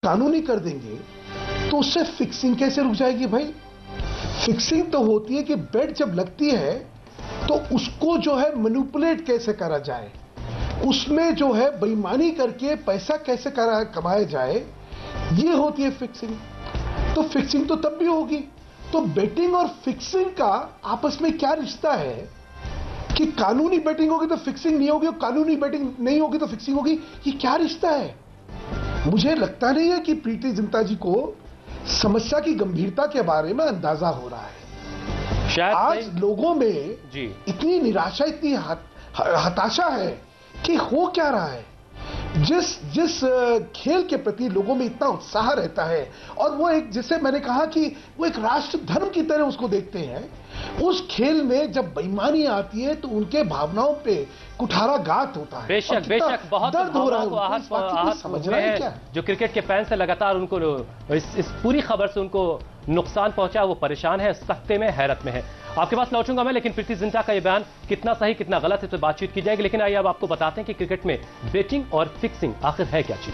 कानूनी कर देंगे तो उससे फिक्सिंग कैसे रुक जाएगी भाई? फिक्सिंग तो होती है कि बेट जब लगती है तो उसको जो है मैनिपुलेट कैसे करा जाए, उसमें जो है बेईमानी करके पैसा कैसे कमाया जाए, ये होती है फिक्सिंग। तो फिक्सिंग तो तब भी होगी। तो बेटिंग और फिक्सिंग का आपस में क्या रिश्ता है कि कानूनी बेटिंग होगी तो फिक्सिंग नहीं होगी और कानूनी बेटिंग नहीं होगी तो फिक्सिंग होगी? ये क्या रिश्ता है? मुझे लगता नहीं है कि प्रीति जिंटा जी को समस्या की गंभीरता के बारे में अंदाजा हो रहा है। शायद आज लोगों में जी इतनी निराशा, इतनी हताशा है कि हो क्या रहा है। जिस खेल के प्रति लोगों में इतना उत्साह रहता है और वो एक, जिसे मैंने कहा कि वो एक राष्ट्र धर्म की तरह उसको देखते हैं, उस खेल में जब बेईमानी आती है तो उनके भावनाओं पे कुठाराघात होता है। बेशक बेशक बहुत दर्द हो रहा है, आहत समझ रहे हैं क्या? जो क्रिकेट के फैंस है लगातार उनको इस पूरी खबर से उनको नुकसान पहुंचा, वो परेशान है, सख्ते में, हैरत में है। आपके पास लौटूंगा मैं, लेकिन प्रीति जिंटा का ये बयान कितना सही कितना गलत है तो बातचीत की जाएगी। लेकिन आइए अब आपको बताते हैं कि क्रिकेट में बेटिंग और फिक्सिंग आखिर है क्या चीज।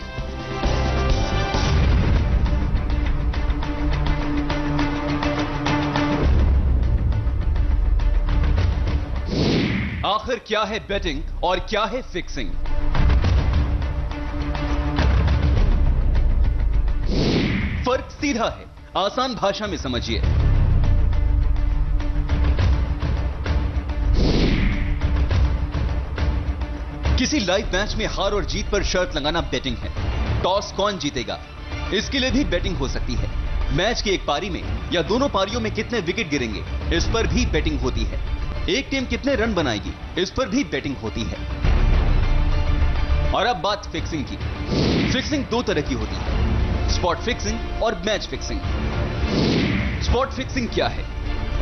आखिर क्या है बेटिंग और क्या है फिक्सिंग? फर्क सीधा है, आसान भाषा में समझिए। किसी लाइव मैच में हार और जीत पर शर्त लगाना बेटिंग है। टॉस कौन जीतेगा, इसके लिए भी बेटिंग हो सकती है। मैच की एक पारी में या दोनों पारियों में कितने विकेट गिरेंगे, इस पर भी बेटिंग होती है। एक टीम कितने रन बनाएगी, इस पर भी बेटिंग होती है। और अब बात फिक्सिंग की। फिक्सिंग दो तरह की होती है, स्पॉट फिक्सिंग और मैच फिक्सिंग। स्पॉट फिक्सिंग क्या है?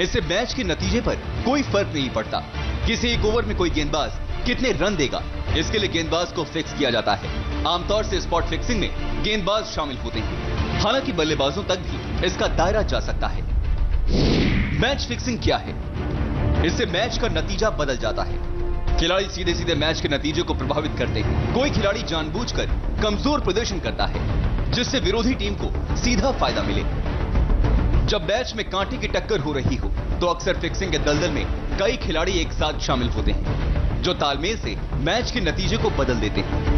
इससे मैच के नतीजे पर कोई फर्क नहीं पड़ता। किसी एक ओवर में कोई गेंदबाज कितने रन देगा, इसके लिए गेंदबाज को फिक्स किया जाता है। आमतौर से स्पॉट फिक्सिंग में गेंदबाज शामिल होते हैं, हालांकि बल्लेबाजों तक भी इसका दायरा जा सकता है। मैच फिक्सिंग क्या है? इससे मैच का नतीजा बदल जाता है। खिलाड़ी सीधे सीधे मैच के नतीजे को प्रभावित करते हैं। कोई खिलाड़ी जानबूझकर कमजोर प्रदर्शन करता है जिससे विरोधी टीम को सीधा फायदा मिले। जब मैच में कांटे की टक्कर हो रही हो तो अक्सर फिक्सिंग के दलदल में कई खिलाड़ी एक साथ शामिल होते हैं जो तालमेल से मैच के नतीजे को बदल देते हैं।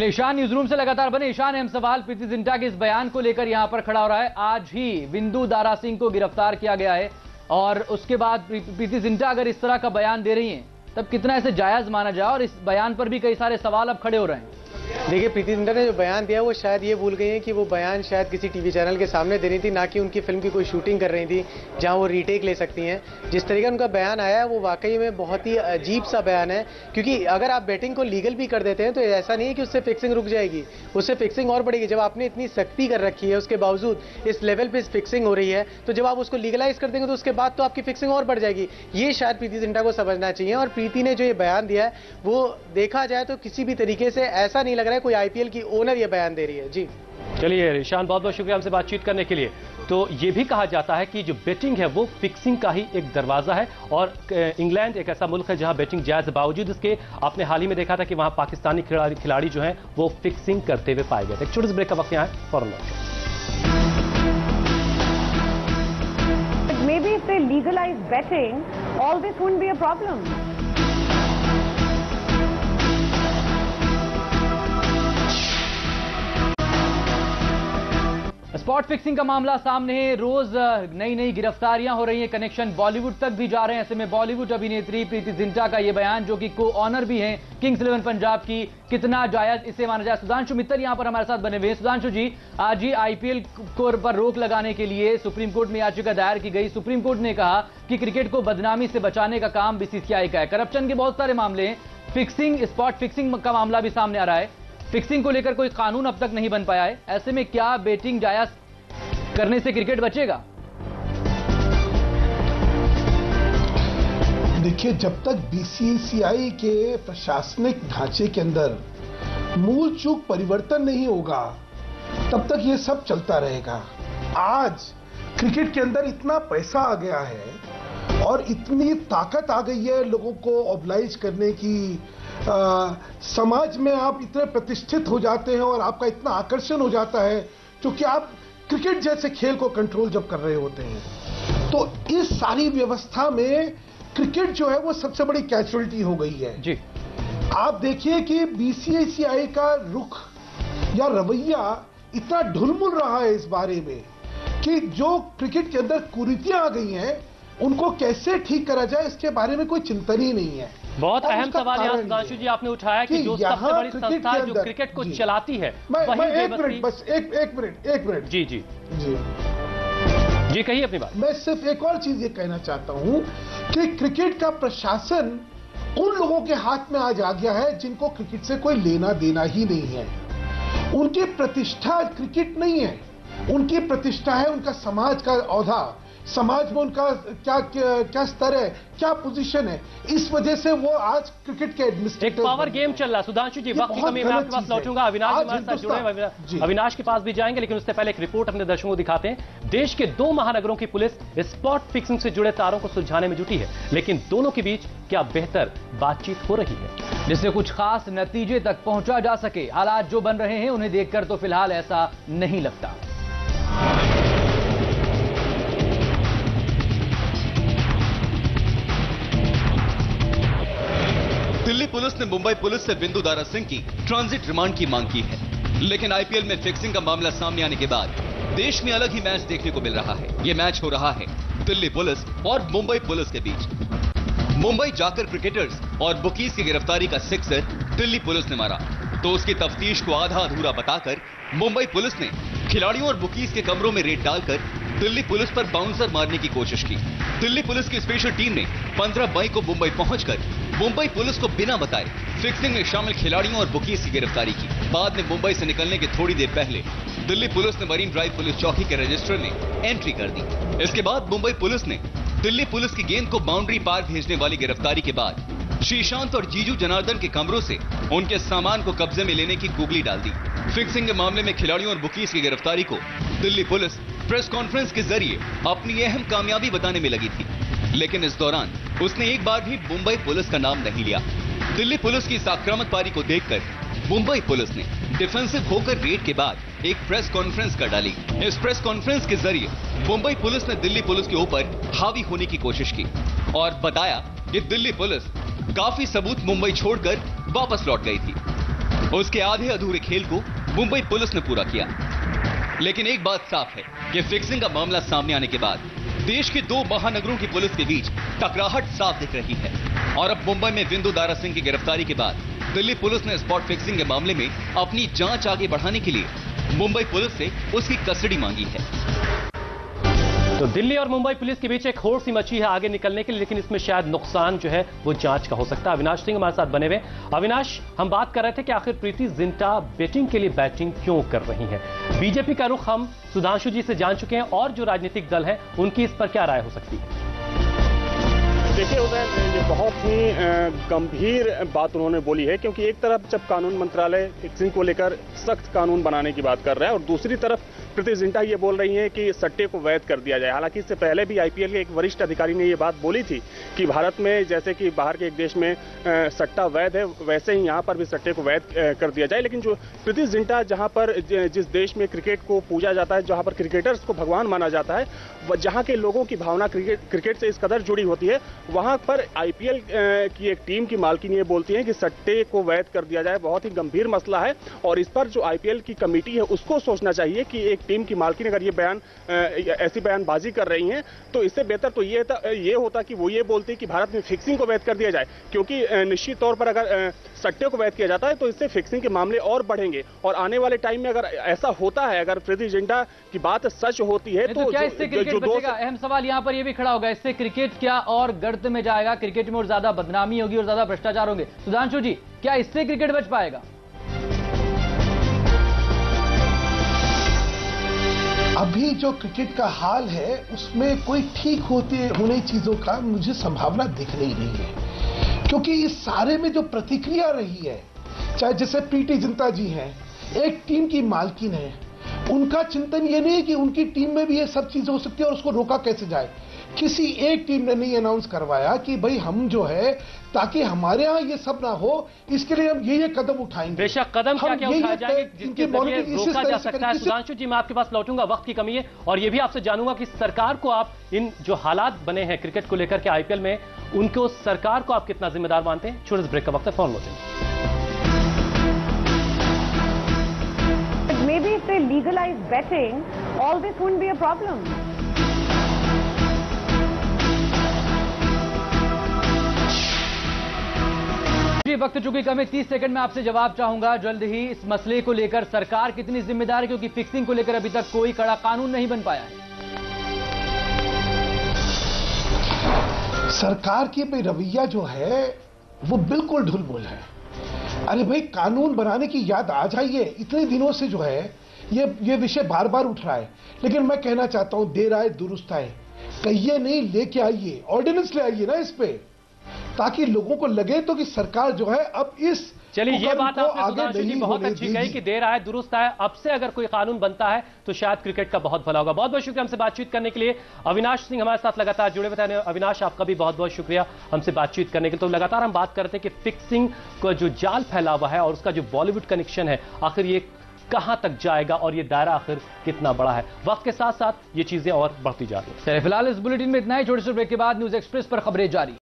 ईशान न्यूज रूम से लगातार बने ईशान, अहम सवाल प्रीति जिंटा के इस बयान को लेकर यहां पर खड़ा हो रहा है। आज ही बिंदु दारा सिंह को गिरफ्तार किया गया है और उसके बाद प्रीति जिंटा अगर इस तरह का बयान दे रही हैं तब कितना इसे जायज माना जाए, और इस बयान पर भी कई सारे सवाल अब खड़े हो रहे हैं। देखिए, प्रीति जिंटा ने जो बयान दिया वो शायद ये भूल गई हैं कि वो बयान शायद किसी टीवी चैनल के सामने देनी थी, ना कि उनकी फिल्म की कोई शूटिंग कर रही थी जहां वो रीटेक ले सकती हैं। जिस तरीके उनका बयान आया है वो वाकई में बहुत ही अजीब सा बयान है, क्योंकि अगर आप बेटिंग को लीगल भी कर देते हैं तो ऐसा नहीं है कि उससे फिक्सिंग रुक जाएगी, उससे फिक्सिंग और बढ़ेगी। जब आपने इतनी सख्ती कर रखी है उसके बावजूद इस लेवल पर फिक्सिंग हो रही है, तो जब आप उसको लीगलाइज कर देंगे तो उसके बाद तो आपकी फिक्सिंग और बढ़ जाएगी। ये शायद प्रीति जिंटा को समझना चाहिए। और प्रीति ने जो ये बयान दिया है वो देखा जाए तो किसी भी तरीके से ऐसा नहीं लग रहा है कोई आईपीएल की ओनर ये बयान दे रही है। जी चलिए ईशान, बहुत बहुत शुक्रिया हमसे बातचीत करने के लिए। तो ये भी कहा जाता है कि जो बेटिंग है वो फिक्सिंग का ही एक दरवाजा है, और इंग्लैंड एक ऐसा मुल्क है जहां बेटिंग जायज है। बावजूद इसके आपने हाल ही में देखा था कि वहां पाकिस्तानी खिलाड़ी जो हैं वो फिक्सिंग करते हुए पाए गए थे। एक छोटे से ब्रेक का वक्त यहाँ है, फौरन लौटें। Maybe if they legalize betting, all this wouldn't be a problem. Spot fixing का मामला सामने है, रोज नई नई गिरफ्तारियां हो रही हैं, कनेक्शन बॉलीवुड तक भी जा रहे हैं। ऐसे में बॉलीवुड अभिनेत्री प्रीति जिंटा का यह बयान, जो कि को ऑनर भी हैं किंग्स 11 पंजाब की, कितना जायज इसे माना जाए। सुधांशु मित्तल यहां पर हमारे साथ बने हुए हैं। सुधांशु जी, आज ही आईपीएल पर रोक लगाने के लिए सुप्रीम कोर्ट में याचिका दायर की गई। सुप्रीम कोर्ट ने कहा कि क्रिकेट को बदनामी से बचाने का काम बीसीसीआई का है। करप्शन के बहुत सारे मामले हैं, फिक्सिंग, स्पॉट फिक्सिंग का मामला भी सामने आ रहा है। फिक्सिंग को लेकर कोई कानून अब तक नहीं बन पाया है। ऐसे में क्या बेटिंग जायज करने से क्रिकेट बचेगा? देखिए, जब तक बीसीसीआई के प्रशासनिक ढांचे के अंदर मूल चूक परिवर्तन नहीं होगा तब तक ये सब चलता रहेगा। आज क्रिकेट के अंदर इतना पैसा आ गया है और इतनी ताकत आ गई है लोगों को ऑब्लाइज करने की, समाज में आप इतने प्रतिष्ठित हो जाते हैं और आपका इतना आकर्षण हो जाता है क्योंकि आप क्रिकेट जैसे खेल को कंट्रोल जब कर रहे होते हैं, तो इस सारी व्यवस्था में क्रिकेट जो है वो सबसे बड़ी कैजुअलिटी हो गई है जी। आप देखिए कि बीसीसीआई का रुख या रवैया इतना ढुलमुल रहा है इस बारे में कि जो क्रिकेट के अंदर कुरीतियां आ गई हैं उनको कैसे ठीक करा जाए इसके बारे में कोई चिंतन ही नहीं है। बहुत अहम सवाल यहाँ सुधांशु जी आपने उठाया कि जो सबसे बड़ी संस्था जो क्रिकेट को चलाती है मैं एक मिनट बस एक मिनट जी जी जी जी कहिए अपनी बात। मैं सिर्फ एक और चीज ये कहना चाहता हूं कि क्रिकेट का प्रशासन उन लोगों के हाथ में आज आ गया है जिनको क्रिकेट से कोई लेना देना ही नहीं है। उनकी प्रतिष्ठा क्रिकेट नहीं है, उनकी प्रतिष्ठा है उनका समाज का औहदा, समाज में उनका क्या स्तर है, क्या पोजीशन है। इस वजह से वो आज क्रिकेट के एडमिनिस्ट्रेटर एक पावर गेम चल रहा है। सुधांशु जी वक्त की कमी, मैं आपके पास लौटूंगा। अविनाश हमारे साथ जुड़े हैं, अविनाश के पास भी जाएंगे, लेकिन उससे पहले एक रिपोर्ट अपने दर्शकों को दिखाते हैं। देश के 2 महानगरों की पुलिस स्पॉट फिक्सिंग से जुड़े तारों को सुलझाने में जुटी है, लेकिन दोनों के बीच क्या बेहतर बातचीत हो रही है जिससे कुछ खास नतीजे तक पहुंचा जा सके? हालात जो बन रहे हैं उन्हें देखकर तो फिलहाल ऐसा नहीं लगता। दिल्ली पुलिस ने मुंबई पुलिस से बिंदु दारा सिंह की ट्रांजिट रिमांड की मांग की है, लेकिन आईपीएल में फिक्सिंग का मामला सामने आने के बाद देश में अलग ही मैच देखने को मिल रहा है। यह मैच हो रहा है दिल्ली पुलिस और मुंबई पुलिस के बीच। मुंबई जाकर क्रिकेटर्स और बुकीज की गिरफ्तारी का सिक्सर दिल्ली पुलिस ने मारा, तो उसकी तफ्तीश को आधा अधूरा बताकर मुंबई पुलिस ने खिलाड़ियों और बुकीज के कमरों में रेड डालकर दिल्ली पुलिस पर बाउंसर मारने की कोशिश की। दिल्ली पुलिस की स्पेशल टीम ने 15 मई को मुंबई पहुंचकर मुंबई पुलिस को बिना बताए फिक्सिंग में शामिल खिलाड़ियों और बुकीज की गिरफ्तारी की। बाद में मुंबई से निकलने के थोड़ी देर पहले दिल्ली पुलिस ने मरीन ड्राइव पुलिस चौकी के रजिस्टर में एंट्री कर दी। इसके बाद मुंबई पुलिस ने दिल्ली पुलिस की गेंद को बाउंड्री पार भेजने वाली गिरफ्तारी के बाद श्रीशांत और जीजू जनार्दन के कमरों से उनके सामान को कब्जे में लेने की गुगली डाल दी। फिक्सिंग के मामले में खिलाड़ियों और बुकीज की गिरफ्तारी को दिल्ली पुलिस प्रेस कॉन्फ्रेंस के जरिए अपनी अहम कामयाबी बताने में लगी थी, लेकिन इस दौरान उसने एक बार भी मुंबई पुलिस का नाम नहीं लिया। दिल्ली पुलिस की इस आक्रामक पारी को देखकर मुंबई पुलिस ने डिफेंसिव होकर रेड के बाद एक प्रेस कॉन्फ्रेंस कर डाली। इस प्रेस कॉन्फ्रेंस के जरिए मुंबई पुलिस ने दिल्ली पुलिस के ऊपर हावी होने की कोशिश की और बताया कि दिल्ली पुलिस काफी सबूत मुंबई छोड़कर वापस लौट गई थी। उसके आधे अधूरे खेल को मुंबई पुलिस ने पूरा किया। लेकिन एक बात साफ है कि फिक्सिंग का मामला सामने आने के बाद देश के 2 महानगरों की पुलिस के बीच टकराहट साफ दिख रही है और अब मुंबई में बिंदु दारा सिंह की गिरफ्तारी के बाद दिल्ली पुलिस ने स्पॉट फिक्सिंग के मामले में अपनी जांच आगे बढ़ाने के लिए मुंबई पुलिस से उसकी कस्टडी मांगी है। तो दिल्ली और मुंबई पुलिस के बीच एक होड़ सी मची है आगे निकलने के लिए, लेकिन इसमें शायद नुकसान जो है वो जांच का हो सकता है। अविनाश सिंह हमारे साथ बने हुए। अविनाश, हम बात कर रहे थे कि आखिर प्रीति जिंटा बेटिंग के लिए बैटिंग क्यों कर रही हैं? बीजेपी का रुख हम सुधांशु जी से जान चुके हैं, और जो राजनीतिक दल है उनकी इस पर क्या राय हो सकती है? देखिए उदय, ये बहुत ही गंभीर बात उन्होंने बोली है, क्योंकि एक तरफ जब कानून मंत्रालय फिक्सिंग को लेकर सख्त कानून बनाने की बात कर रहा है और दूसरी तरफ प्रीति जिंटा ये बोल रही हैं कि सट्टे को वैध कर दिया जाए। हालांकि इससे पहले भी आईपीएल के एक वरिष्ठ अधिकारी ने ये बात बोली थी कि भारत में जैसे कि बाहर के एक देश में सट्टा वैध है, वैसे ही यहाँ पर भी सट्टे को वैध कर दिया जाए। लेकिन जो प्रीति जिंटा जहाँ पर जिस देश में क्रिकेट को पूजा जाता है, जहाँ पर क्रिकेटर्स को भगवान माना जाता है, जहाँ के लोगों की भावना क्रिकेट से इस कदर जुड़ी होती है, वहाँ पर आईपीएल की एक टीम की मालकिन ये बोलती है कि सट्टे को वैध कर दिया जाए। बहुत ही गंभीर मसला है और इस पर जो आईपीएल की कमेटी है उसको सोचना चाहिए कि एक टीम की मालकिन अगर ये ऐसी बयानबाजी कर रही हैं तो इससे बेहतर तो ये होता कि वो ये बोलती कि भारत में फिक्सिंग को वैध कर दिया जाए, क्योंकि निश्चित तौर पर अगर सट्टे को वैध किया जाता है तो इससे फिक्सिंग के मामले और बढ़ेंगे और आने वाले टाइम में अगर ऐसा होता है, अगर प्रीति जिंटा की बात सच होती है तो क्या इससे क्रिकेट बचेगा? अहम सवाल यहाँ पर यह भी खड़ा होगा, इससे क्रिकेट क्या और गर्त में जाएगा? क्रिकेट में और ज्यादा बदनामी होगी और ज्यादा भ्रष्टाचार होंगे। सुधांशु जी, क्या इससे क्रिकेट बच पाएगा? अभी जो क्रिकेट का हाल है उसमें कोई ठीक होने चीजों का मुझे संभावना दिख नहीं रही है, क्योंकि इस सारे में जो प्रतिक्रिया रही है, चाहे जैसे प्रीति जिंटा जी हैं, एक टीम की मालकिन है, उनका चिंतन ये नहीं है कि उनकी टीम में भी ये सब चीजें हो सकती है और उसको रोका कैसे जाए। किसी एक टीम ने नहीं अनाउंस करवाया कि भाई हम जो है ताकि हमारे यहाँ ये सब ना हो, इसके लिए हम ये कदम उठाएंगे। बेशक कदम क्या क्या उठाए जाएंगे जिसके जरिए रोका जा सकता है। सुधांशु जी, मैं आपके पास लौटूंगा, वक्त की कमी है, और ये भी आपसे जानूंगा कि सरकार को आप इन जो हालात बने हैं क्रिकेट को लेकर के आईपीएल में, उनको सरकार को आप कितना जिम्मेदार मानते हैं? छोटे ब्रेक का वक्त है, फोन लौटेंगे। Maybe if they legalize betting, all this wouldn't be a problem. जी, वक्त चूंकि कम है, 30 सेकंड में आपसे जवाब चाहूंगा जल्द ही। इस मसले को लेकर सरकार कितनी जिम्मेदार है, क्योंकि फिक्सिंग को लेकर अभी तक कोई कड़ा कानून नहीं बन पाया है। सरकार की भाई रवैया जो है वो बिल्कुल ढुलमुल है। अरे भाई, कानून बनाने की याद आ जाइए, इतने दिनों से जो है ये विषय बार बार उठ रहा है, लेकिन मैं कहना चाहता हूं देर आए दुरुस्त आए। कहिए नहीं, लेके आइए, ऑर्डिनेंस ले आइए ना इस पे, ताकि लोगों को लगे तो कि सरकार जो है अब इस चलिए, ये बात आपने सुधांशु जी बहुत अच्छी कही कि देर आए दुरुस्त आए। अब से अगर कोई कानून बनता है तो शायद क्रिकेट का बहुत भला होगा। बहुत बहुत शुक्रिया हमसे बातचीत करने के लिए। अविनाश सिंह हमारे साथ लगातार जुड़े हुए थे। अविनाश, आपका भी बहुत बहुत शुक्रिया हमसे बातचीत करने के लिए। तो लगातार हम बात करते हैं कि फिक्सिंग का जो जाल फैला हुआ है और उसका जो बॉलीवुड कनेक्शन है, आखिर ये कहां तक जाएगा और ये दायरा आखिर कितना बड़ा है। वक्त के साथ साथ ये चीजें और बढ़ती जा रही है। फिलहाल इस बुलेटिन में इतना ही। छोटे से ब्रेक के बाद न्यूज एक्सप्रेस पर खबरें जारी।